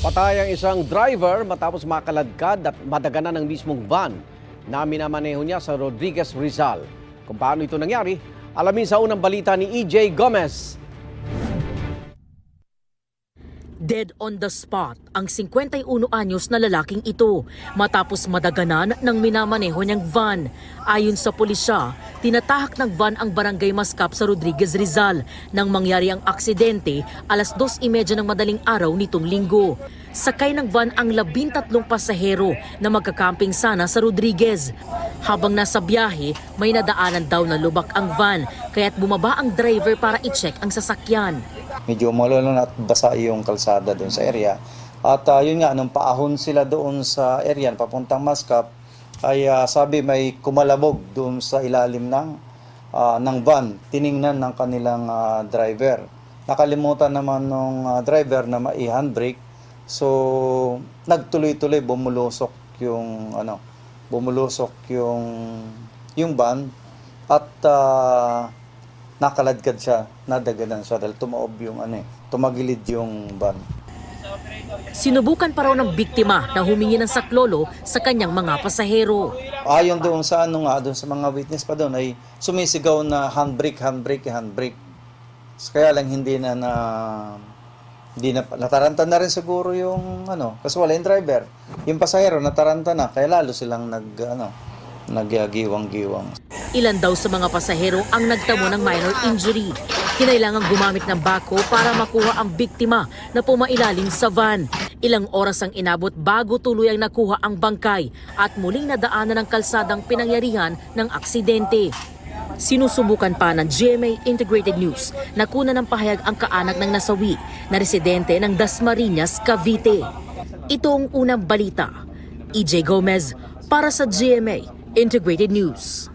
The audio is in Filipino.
Patay ang isang driver matapos makaladkad at madaganan ng mismong van na minamaneho niya sa Rodriguez, Rizal. Kung paano ito nangyari, alamin sa unang balita ni EJ Gomez. Dead on the spot ang 51 anyos na lalaking ito matapos madaganan ng minamaneho niyang van. Ayon sa pulisya, tinatahak ng van ang barangay Mascap sa Rodriguez, Rizal nang mangyari ang aksidente alas 2:30 ng madaling araw nitong linggo. Sakay ng van ang 13 pasahero na magkakamping sana sa Rodriguez. Habang nasa biyahe, may nadaanan daw na lubak ang van kaya't bumaba ang driver para i-check ang sasakyan. Medyo malulong at basa yung kalsada doon sa area. At yun nga, nung paahon sila doon sa area, papuntang Mascap, ay sabi may kumalabog doon sa ilalim ng van. Tiningnan ng kanilang driver. Nakalimutan naman ng driver na mai-handbrake. So, nagtuloy-tuloy bumulusok yung yung van at nakaladkad siya, nadaganan siya dahil tumagilid yung van. Sinubukan pa raw ng biktima na humingi ng saklolo sa kanyang mga pasahero. Ayon doon sa doon sa mga witness pa doon ay sumisigaw na handbrake. Kaya lang hindi na nataranta na rin siguro yung kasi wala yung driver. Yung pasahero nataranta na kaya lalo silang nagyagiwang-giwang. Ilan daw sa mga pasahero ang nagtamo ng minor injury. Kinailangang gumamit ng bako para makuha ang biktima na pumailalim sa van. Ilang oras ang inabot bago tuluyang nakuha ang bangkay at muling nadaanan ng kalsadang pinangyarihan ng aksidente. Sinusubukan pa ng GMA Integrated News na kunan ng pahayag ang kaanak ng nasawi na residente ng Dasmariñas, Cavite. Ito ang unang balita. EJ Gomez para sa GMA Integrated News.